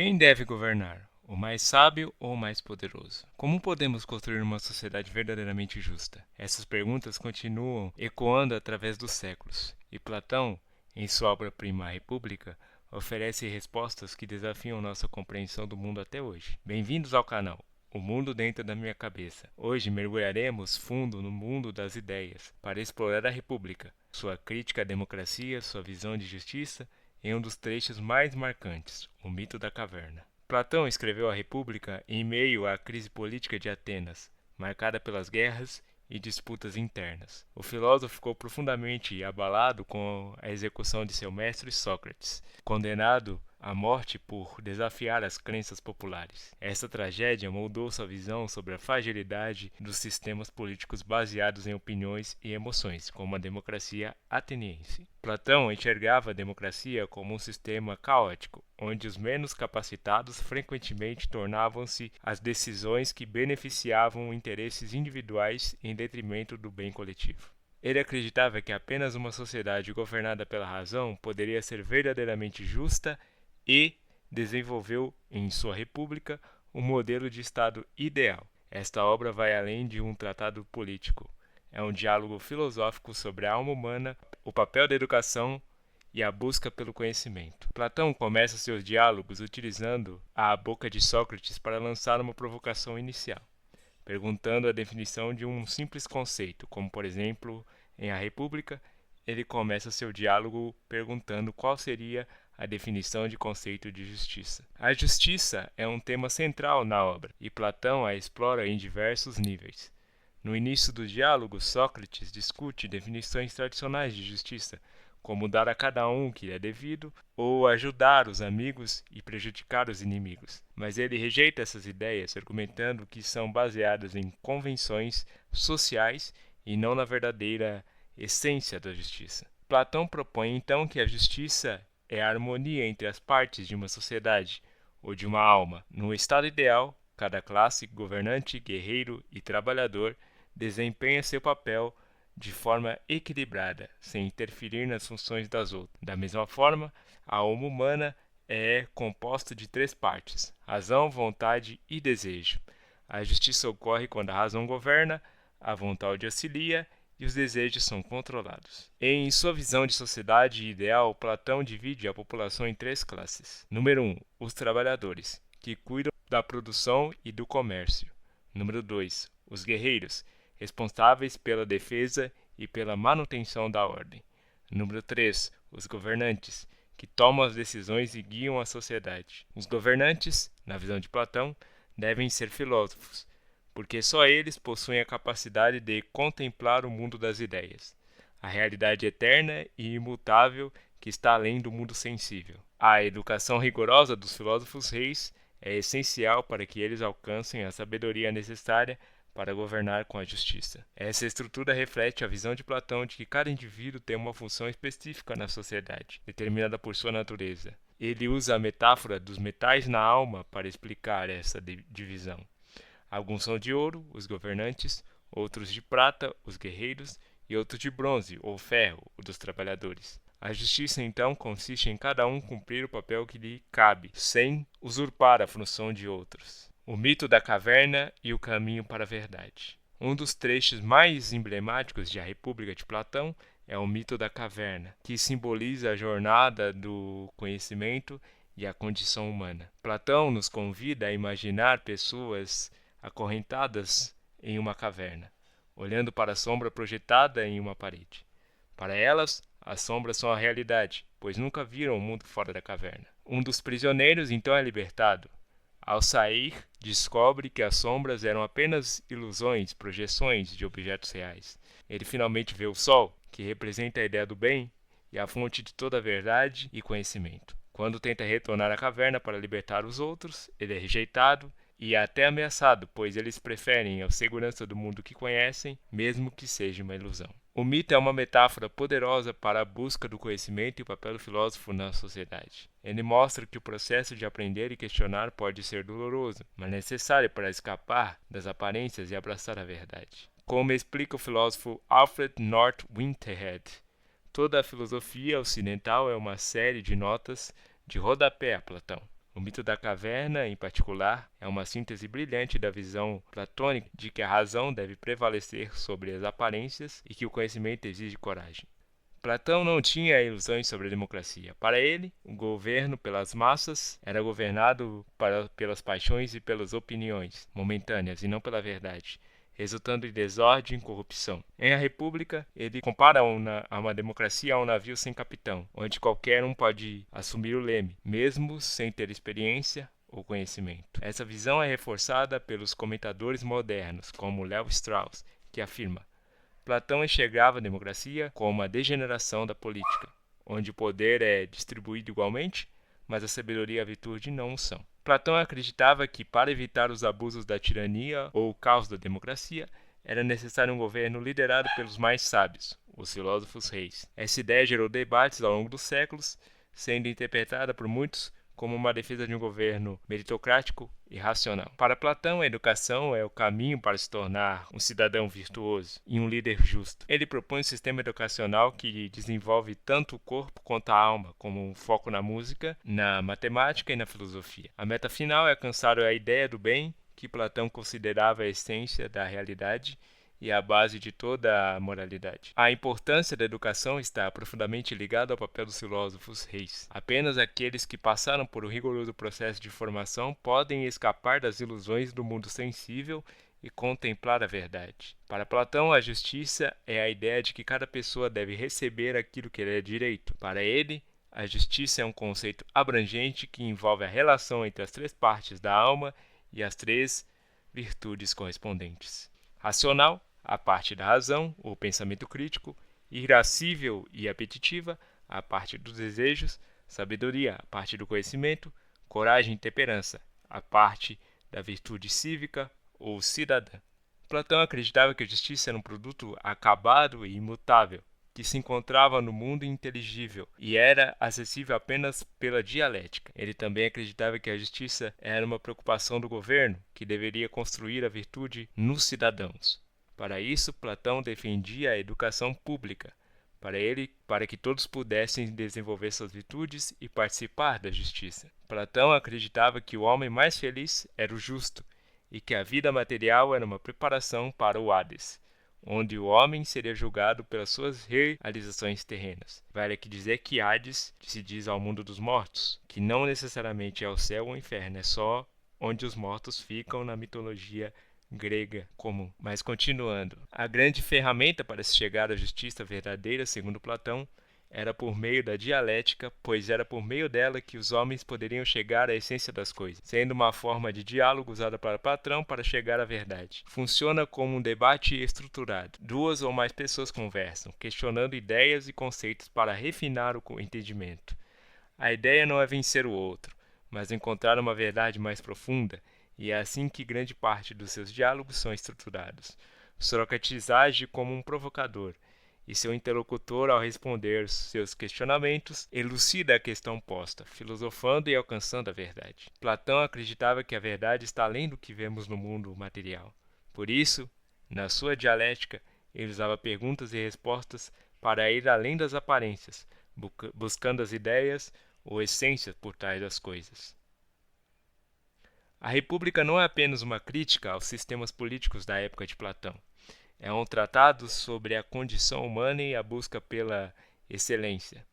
Quem deve governar? O mais sábio ou o mais poderoso? Como podemos construir uma sociedade verdadeiramente justa? Essas perguntas continuam ecoando através dos séculos, e Platão, em sua obra-prima A República, oferece respostas que desafiam nossa compreensão do mundo até hoje. Bem-vindos ao canal O Mundo Dentro da Minha Cabeça. Hoje mergulharemos fundo no mundo das ideias para explorar a República, sua crítica à democracia, sua visão de justiça em um dos trechos mais marcantes, o mito da caverna. Platão escreveu a República em meio à crise política de Atenas, marcada pelas guerras e disputas internas. O filósofo ficou profundamente abalado com a execução de seu mestre Sócrates, condenado à morte por desafiar as crenças populares. Essa tragédia moldou sua visão sobre a fragilidade dos sistemas políticos baseados em opiniões e emoções, como a democracia ateniense. Platão enxergava a democracia como um sistema caótico, onde os menos capacitados frequentemente tornavam-se as decisões que beneficiavam interesses individuais em detrimento do bem coletivo. Ele acreditava que apenas uma sociedade governada pela razão poderia ser verdadeiramente justa e desenvolveu, em sua república, um modelo de Estado ideal. Esta obra vai além de um tratado político. É um diálogo filosófico sobre a alma humana, o papel da educação e a busca pelo conhecimento. Platão começa seus diálogos utilizando a boca de Sócrates para lançar uma provocação inicial, perguntando a definição de um simples conceito, como por exemplo, em A República, ele começa seu diálogo perguntando qual seria a definição de conceito de justiça. A justiça é um tema central na obra, e Platão a explora em diversos níveis. No início do diálogo, Sócrates discute definições tradicionais de justiça, como dar a cada um o que é devido, ou ajudar os amigos e prejudicar os inimigos. Mas ele rejeita essas ideias, argumentando que são baseadas em convenções sociais e não na verdadeira essência da justiça. Platão propõe então que a justiça é a harmonia entre as partes de uma sociedade ou de uma alma. No estado ideal, cada classe, governante, guerreiro e trabalhador desempenha seu papel de forma equilibrada, sem interferir nas funções das outras. Da mesma forma, a alma humana é composta de três partes: razão, vontade e desejo. A justiça ocorre quando a razão governa, a vontade auxilia e os desejos são controlados. Em sua visão de sociedade ideal, Platão divide a população em três classes. Número 1, os trabalhadores, que cuidam da produção e do comércio. Número 2, os guerreiros, responsáveis pela defesa e pela manutenção da ordem. Número 3, os governantes, que tomam as decisões e guiam a sociedade. Os governantes, na visão de Platão, devem ser filósofos, porque só eles possuem a capacidade de contemplar o mundo das ideias, a realidade eterna e imutável que está além do mundo sensível. A educação rigorosa dos filósofos reis é essencial para que eles alcancem a sabedoria necessária para governar com a justiça. Essa estrutura reflete a visão de Platão de que cada indivíduo tem uma função específica na sociedade, determinada por sua natureza. Ele usa a metáfora dos metais na alma para explicar essa divisão. Alguns são de ouro, os governantes, outros de prata, os guerreiros, e outros de bronze ou ferro, o dos trabalhadores. A justiça, então, consiste em cada um cumprir o papel que lhe cabe, sem usurpar a função de outros. O mito da caverna e o caminho para a verdade. Um dos trechos mais emblemáticos de A República de Platão é o mito da caverna, que simboliza a jornada do conhecimento e a condição humana. Platão nos convida a imaginar pessoas acorrentadas em uma caverna, olhando para a sombra projetada em uma parede. Para elas, as sombras são a realidade, pois nunca viram o mundo fora da caverna. Um dos prisioneiros então é libertado. Ao sair, descobre que as sombras eram apenas ilusões, projeções de objetos reais. Ele finalmente vê o sol, que representa a ideia do bem e a fonte de toda a verdade e conhecimento. Quando tenta retornar à caverna para libertar os outros, ele é rejeitado e é até ameaçado, pois eles preferem a segurança do mundo que conhecem, mesmo que seja uma ilusão. O mito é uma metáfora poderosa para a busca do conhecimento e o papel do filósofo na sociedade. Ele mostra que o processo de aprender e questionar pode ser doloroso, mas necessário para escapar das aparências e abraçar a verdade. Como explica o filósofo Alfred North Whitehead, toda a filosofia ocidental é uma série de notas de rodapé a Platão. O mito da caverna, em particular, é uma síntese brilhante da visão platônica de que a razão deve prevalecer sobre as aparências e que o conhecimento exige coragem. Platão não tinha ilusões sobre a democracia. Para ele, o governo pelas massas era governado pelas paixões e pelas opiniões momentâneas e não pela verdade, resultando em desordem e corrupção. Em A República, ele compara uma democracia a um navio sem capitão, onde qualquer um pode assumir o leme, mesmo sem ter experiência ou conhecimento. Essa visão é reforçada pelos comentadores modernos, como Léo Strauss, que afirma: Platão enxergava a democracia como uma degeneração da política, onde o poder é distribuído igualmente, mas a sabedoria e a virtude não o são. Platão acreditava que, para evitar os abusos da tirania ou o caos da democracia, era necessário um governo liderado pelos mais sábios, os filósofos reis. Essa ideia gerou debates ao longo dos séculos, sendo interpretada por muitos como uma defesa de um governo meritocrático e racional. Para Platão, a educação é o caminho para se tornar um cidadão virtuoso e um líder justo. Ele propõe um sistema educacional que desenvolve tanto o corpo quanto a alma, como um foco na música, na matemática e na filosofia. A meta final é alcançar a ideia do bem, que Platão considerava a essência da realidade e a base de toda a moralidade. A importância da educação está profundamente ligada ao papel dos filósofos reis. Apenas aqueles que passaram por um rigoroso processo de formação podem escapar das ilusões do mundo sensível e contemplar a verdade. Para Platão, a justiça é a ideia de que cada pessoa deve receber aquilo que lhe é direito. Para ele, a justiça é um conceito abrangente que envolve a relação entre as três partes da alma e as três virtudes correspondentes. Racional, a parte da razão, o pensamento crítico; irascível e apetitiva, a parte dos desejos; sabedoria, a parte do conhecimento; coragem e temperança, a parte da virtude cívica ou cidadã. Platão acreditava que a justiça era um produto acabado e imutável, que se encontrava no mundo inteligível e era acessível apenas pela dialética. Ele também acreditava que a justiça era uma preocupação do governo, que deveria construir a virtude nos cidadãos. Para isso, Platão defendia a educação pública, para que todos pudessem desenvolver suas virtudes e participar da justiça. Platão acreditava que o homem mais feliz era o justo e que a vida material era uma preparação para o Hades, onde o homem seria julgado pelas suas realizações terrenas. Vale aqui dizer que Hades se diz ao mundo dos mortos, que não necessariamente é o céu ou o inferno, é só onde os mortos ficam na mitologia grega comum. Mas continuando, a grande ferramenta para se chegar à justiça verdadeira, segundo Platão, era por meio da dialética, pois era por meio dela que os homens poderiam chegar à essência das coisas, sendo uma forma de diálogo usada para Platão para chegar à verdade. Funciona como um debate estruturado. Duas ou mais pessoas conversam, questionando ideias e conceitos para refinar o entendimento. A ideia não é vencer o outro, mas encontrar uma verdade mais profunda, e é assim que grande parte dos seus diálogos são estruturados. Sócrates age como um provocador, e seu interlocutor, ao responder seus questionamentos, elucida a questão posta, filosofando e alcançando a verdade. Platão acreditava que a verdade está além do que vemos no mundo material. Por isso, na sua dialética, ele usava perguntas e respostas para ir além das aparências, buscando as ideias ou essências por trás das coisas. A República não é apenas uma crítica aos sistemas políticos da época de Platão. É um tratado sobre a condição humana e a busca pela excelência.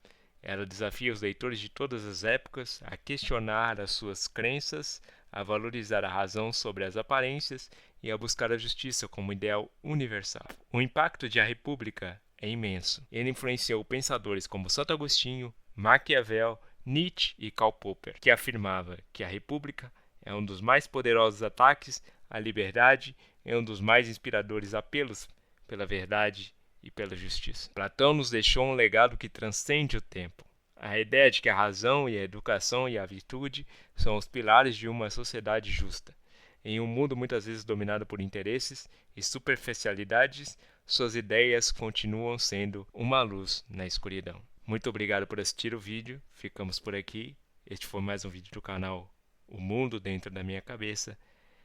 Ela desafia os leitores de todas as épocas a questionar as suas crenças, a valorizar a razão sobre as aparências e a buscar a justiça como ideal universal. O impacto de A República é imenso. Ele influenciou pensadores como Santo Agostinho, Maquiavel, Nietzsche e Karl Popper, que afirmava que a República é um dos mais poderosos ataques à liberdade e um dos mais inspiradores apelos pela verdade e pela justiça. Platão nos deixou um legado que transcende o tempo. A ideia de que a razão e a educação e a virtude são os pilares de uma sociedade justa. Em um mundo muitas vezes dominado por interesses e superficialidades, suas ideias continuam sendo uma luz na escuridão. Muito obrigado por assistir o vídeo. Ficamos por aqui. Este foi mais um vídeo do canal O Mundo Dentro da Minha Cabeça.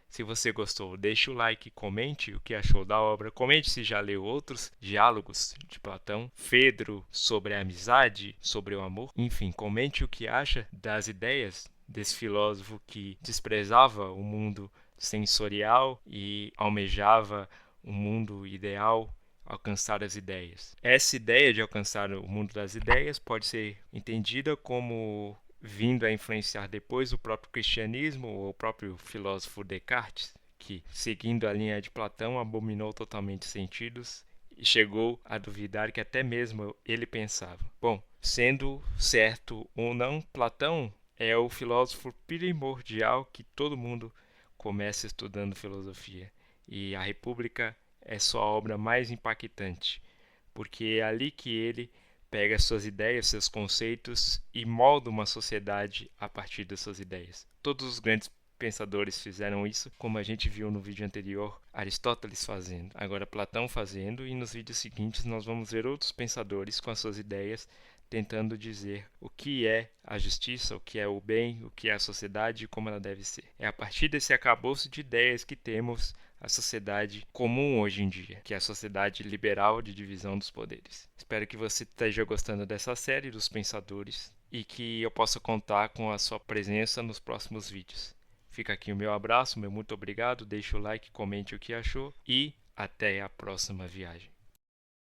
Se você gostou, deixe o like, comente o que achou da obra, comente se já leu outros diálogos de Platão, Fedro sobre a amizade, sobre o amor, enfim, comente o que acha das ideias desse filósofo que desprezava o mundo sensorial e almejava um mundo ideal, alcançar as ideias. Essa ideia de alcançar o mundo das ideias pode ser entendida como vindo a influenciar depois o próprio cristianismo ou o próprio filósofo Descartes, que, seguindo a linha de Platão, abominou totalmente os sentidos e chegou a duvidar que até mesmo ele pensava. Bom, sendo certo ou não, Platão é o filósofo primordial que todo mundo começa estudando filosofia. E a República é sua obra mais impactante, porque é ali que ele pega suas ideias, seus conceitos e molda uma sociedade a partir das suas ideias. Todos os grandes pensadores fizeram isso, como a gente viu no vídeo anterior, Aristóteles fazendo, agora Platão fazendo, e nos vídeos seguintes nós vamos ver outros pensadores com as suas ideias tentando dizer o que é a justiça, o que é o bem, o que é a sociedade e como ela deve ser. É a partir desse acabouço de ideias que temos a sociedade comum hoje em dia, que é a sociedade liberal de divisão dos poderes. Espero que você esteja gostando dessa série dos pensadores e que eu possa contar com a sua presença nos próximos vídeos. Fica aqui o meu abraço, meu muito obrigado, deixe o like, comente o que achou e até a próxima viagem.